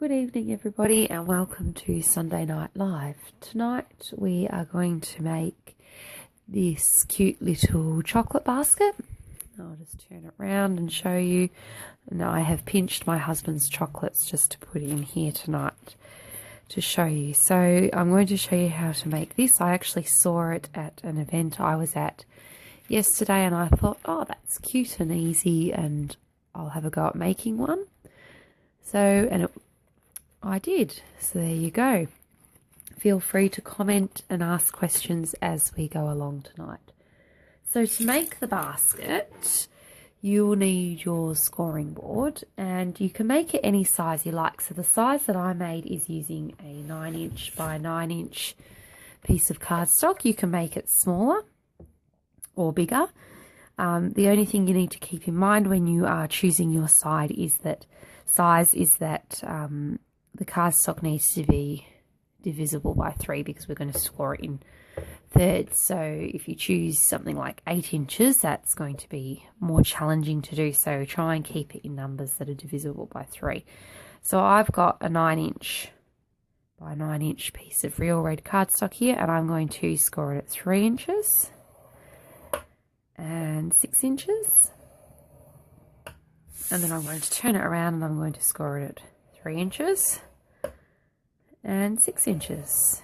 Good evening, everybody, and welcome to Sunday Night Live. Tonight we are going to make this cute little chocolate basket. I'll just turn it around and show you. And I have pinched my husband's chocolates just to put in here tonight to show you. So I'm going to show you how to make this. I actually saw it at an event I was at yesterday, and I thought, oh, that's cute and easy, and I'll have a go at making one. I did. So there you go. Feel free to comment and ask questions as we go along tonight. So to make the basket, you will need your scoring board, and you can make it any size you like. So the size that I made is using a 9" by 9" piece of cardstock. You can make it smaller or bigger. The only thing you need to keep in mind when you are choosing your size is that the cardstock needs to be divisible by 3 because we're going to score it in thirds. So if you choose something like 8 inches, that's going to be more challenging to do. So try and keep it in numbers that are divisible by 3. So I've got a 9" by 9" piece of real red cardstock here, and I'm going to score it at 3 inches and 6 inches. And then I'm going to turn it around and I'm going to score it at 3 inches and 6 inches.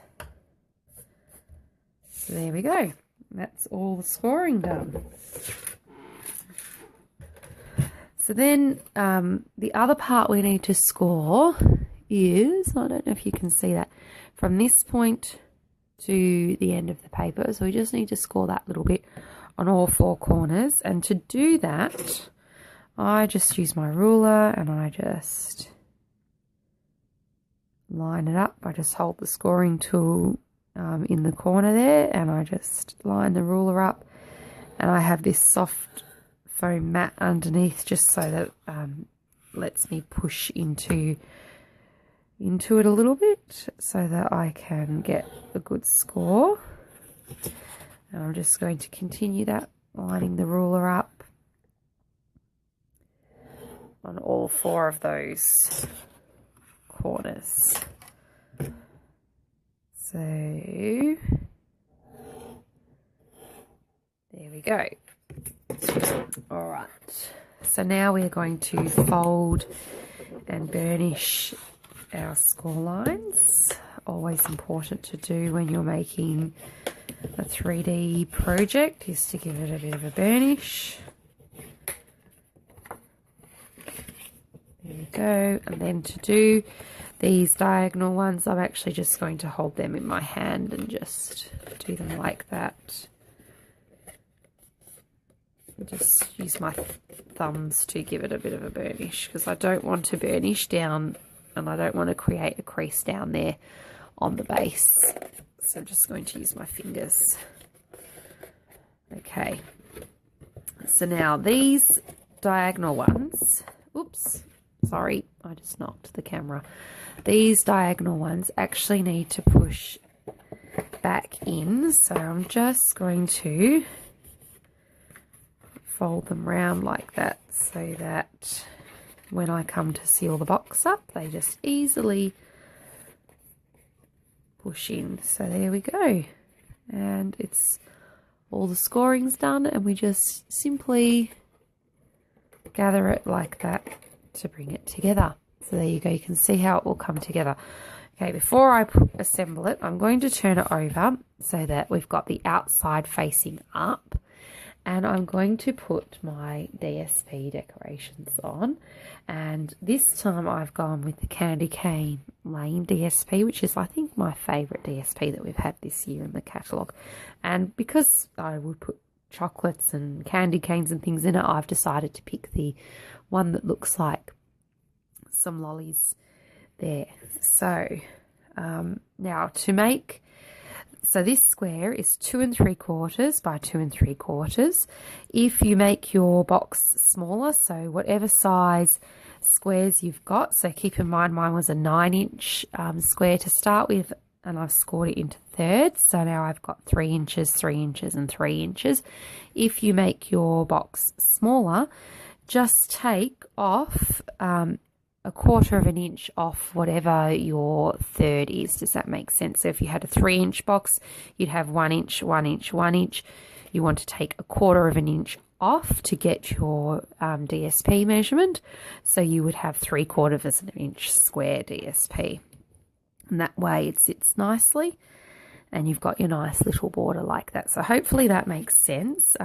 So there we go. That's all the scoring done. So then the other part we need to score is, I don't know if you can see that, from this point to the end of the paper. So we just need to score that little bit on all 4 corners. And to do that, I just use my ruler and I just line it up. I just hold the scoring tool in the corner there, and I just line the ruler up, and I have this soft foam mat underneath just so that lets me push into it a little bit so that I can get a good score. And I'm just going to continue that, lining the ruler up on all 4 of those corners. So there we go. All right, so now we're going to fold and burnish our score lines. Always important to do when you're making a 3D project is to give it a bit of a burnish. There we go. And then to do these diagonal ones, I'm actually just going to hold them in my hand and just do them like that. Just use my thumbs to give it a bit of a burnish because I don't want to burnish down and I don't want to create a crease down there on the base. So I'm just going to use my fingers. Okay. So now these diagonal ones, oops. Sorry, I just knocked the camera. These diagonal ones actually need to push back in. So I'm just going to fold them round like that so that when I come to seal the box up, they just easily push in. So there we go. And it's all the scoring's done, and we just simply gather it like that to bring it together. So there you go, you can see how it will come together. Okay, before I assemble it, I'm going to turn it over so that we've got the outside facing up, and I'm going to put my DSP decorations on. And this time I've gone with the Candy Cane Lane DSP, which is I think my favourite DSP that we've had this year in the catalogue. And because I would put chocolates and candy canes and things in it, I've decided to pick the one that looks like some lollies there. So now to make, so this square is 2 3/4 by 2 3/4. If you make your box smaller, so whatever size squares you've got, so keep in mind mine was a 9" square to start with, and I've scored it into thirds. So now I've got 3 inches, 3 inches and 3 inches. If you make your box smaller, just take off a quarter of an inch off whatever your third is. Does that make sense? So if you had a 3-inch box, you'd have 1 inch, 1 inch, 1 inch. You want to take a quarter of an inch off to get your DSP measurement. So you would have 3/4 of an inch square DSP. And that way it sits nicely and you've got your nice little border like that. So hopefully that makes sense.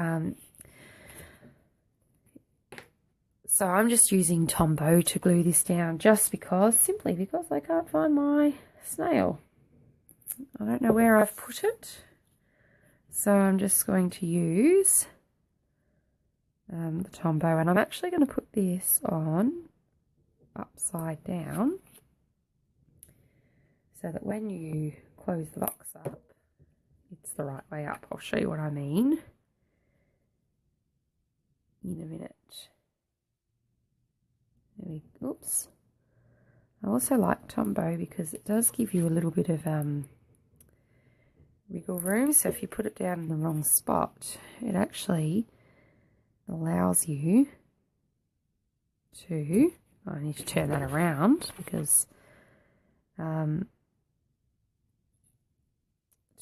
So I'm just using Tombow to glue this down simply because I can't find my snail. I don't know where I've put it. So I'm just going to use the Tombow, and I'm actually going to put this on upside down so that when you close the box up, it's the right way up. I'll show you what I mean in a minute. Oops. I also like Tombow because it does give you a little bit of wiggle room. So if you put it down in the wrong spot, it actually allows you to, I need to turn that around because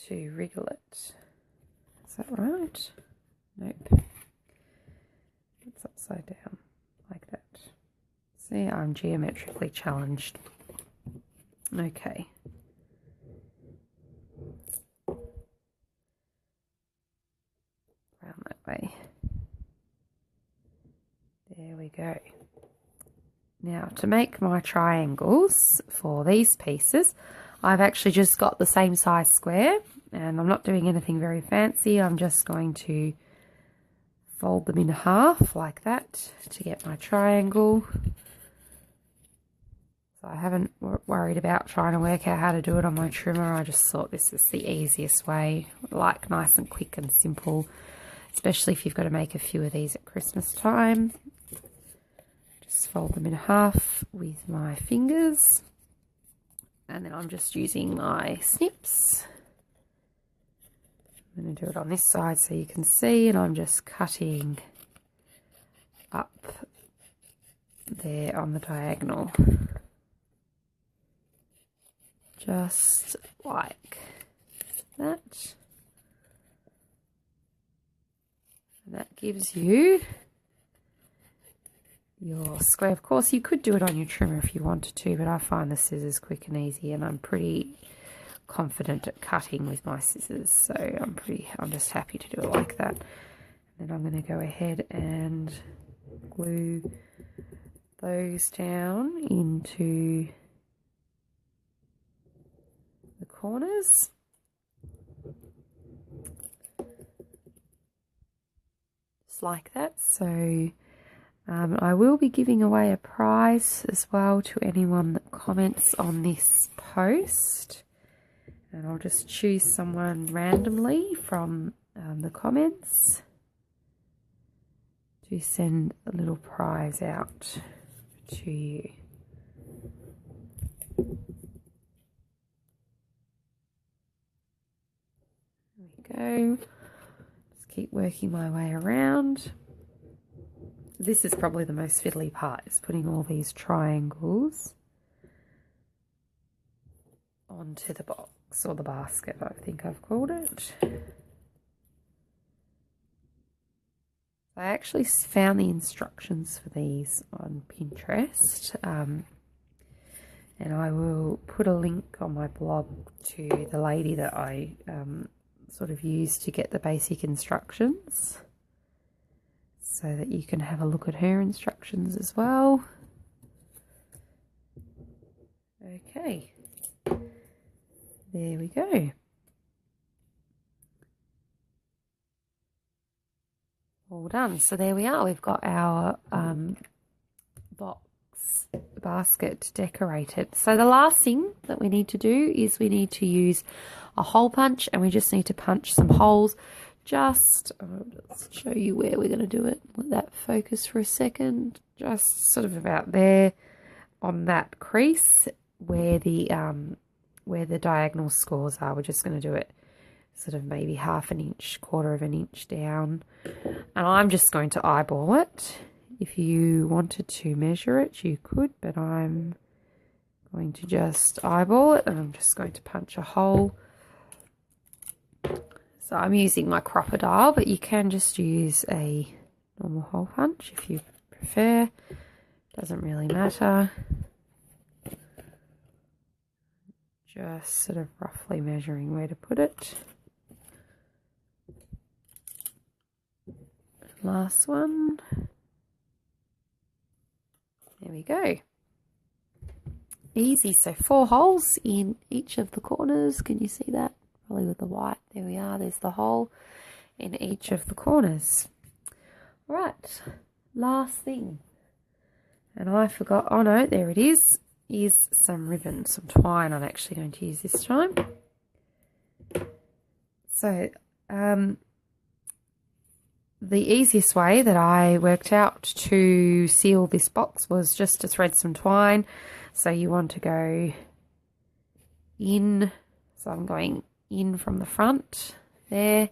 to wriggle it. Is that right? Nope. It's upside down like that. See, I'm geometrically challenged. Okay. Around that way. There we go. Now, to make my triangles for these pieces, I've actually just got the same size square, and I'm not doing anything very fancy. I'm just going to fold them in half like that to get my triangle. So I haven't worried about trying to work out how to do it on my trimmer. I just thought this is the easiest way, like nice and quick and simple, especially if you've got to make a few of these at Christmas time. Just fold them in half with my fingers, and then I'm just using my snips. I'm going to do it on this side so you can see, and I'm just cutting up there on the diagonal. Just like that. And that gives you your square. Of course, you could do it on your trimmer if you wanted to, but I find the scissors quick and easy, and I'm pretty confident at cutting with my scissors, so I'm just happy to do it like that. And then I'm going to go ahead and glue those down into the corners. Just like that. So I will be giving away a prize as well to anyone that comments on this post, and I'll just choose someone randomly from the comments to send a little prize out to you. Go. Just keep working my way around. This is probably the most fiddly part, is putting all these triangles onto the box, or the basket, I think I've called it. I actually found the instructions for these on Pinterest, and I will put a link on my blog to the lady that I sort of used to get the basic instructions, so that you can have a look at her instructions as well. Okay, there we go. All done. So there we are. We've got our box basket decorated. So the last thing that we need to do is we need to use a hole punch, and we just need to punch some holes. Just let's show you where we're going to do it. Let that focus for a second. Just sort of about there on that crease where the diagonal scores are. We're just going to do it sort of maybe half an inch, quarter of an inch down, and I'm just going to eyeball it If you wanted to measure it, you could, but I'm going to just eyeball it, and I'm just going to punch a hole. So I'm using my crocodile, but you can just use a normal hole punch if you prefer. Doesn't really matter. Just sort of roughly measuring where to put it. Last one. There we go. Easy. So 4 holes in each of the corners. Can you see that? Probably with the white. There we are. There's the hole in each of the corners. All right. Last thing. And I forgot. Oh no, there it is some ribbon, some twine I'm actually going to use this time. So, the easiest way that I worked out to seal this box was just to thread some twine. So you want to go in. So I'm going in from the front there.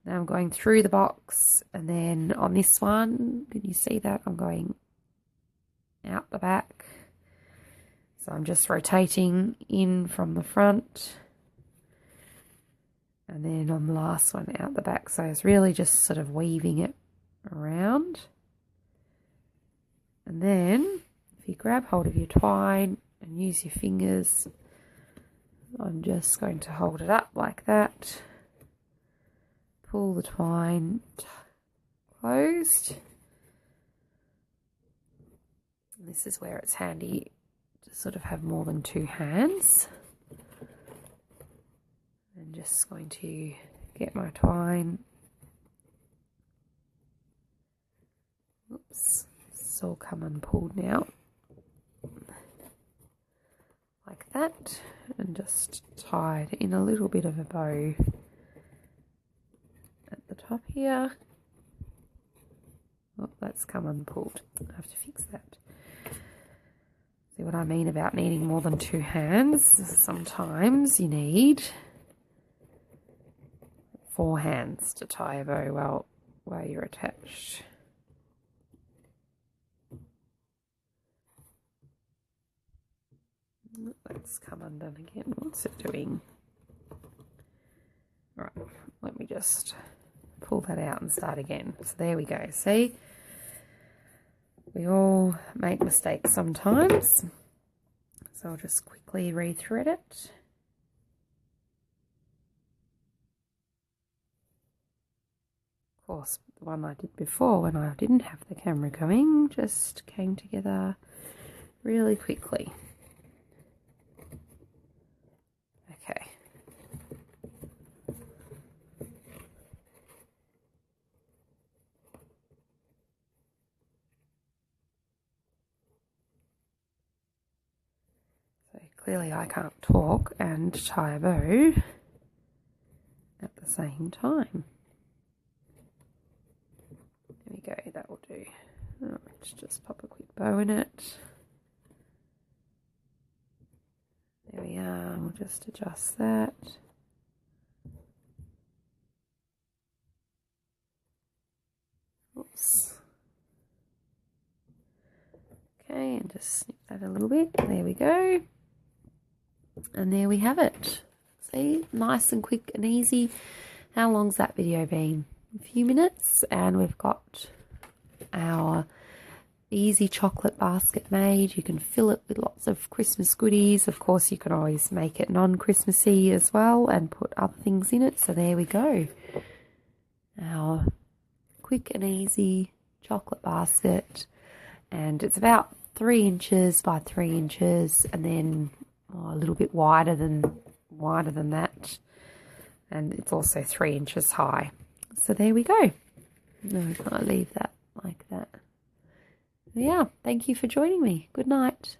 Now I'm going through the box, and then on this one, can you see that? I'm going out the back. So I'm just rotating in from the front. And then on the last one, out the back. So it's really just sort of weaving it around. And then if you grab hold of your twine and use your fingers, I'm just going to hold it up like that. Pull the twine closed. And this is where it's handy to sort of have more than 2 hands. I'm just going to get my twine. Oops, it's all come unpulled now. Like that. And just tie it in a little bit of a bow at the top here. Oh, that's come unpulled. I have to fix that. See what I mean about needing more than 2 hands? Sometimes you need 4 hands to tie a bow well while you're attached. Let's come undone again. What's it doing? All right, let me just pull that out and start again. So there we go. See, we all make mistakes sometimes. So I'll just quickly rethread it. Of course, the one I did before when I didn't have the camera going just came together really quickly. Okay. So clearly I can't talk and tie a bow at the same time. There we go, that will do. Let's just pop a quick bow in it. There we are, we'll just adjust that. Oops. Okay, and just snip that a little bit. There we go. And there we have it. See, nice and quick and easy. How long's that video been? A few minutes, and we've got our easy chocolate basket made. You can fill it with lots of Christmas goodies. Of course, you can always make it non-Christmassy as well and put other things in it. So there we go. Our quick and easy chocolate basket. And it's about 3 inches by 3 inches, and then a little bit wider than that. And it's also 3 inches high. So there we go. No, I'll leave that like that. Yeah, thank you for joining me. Good night.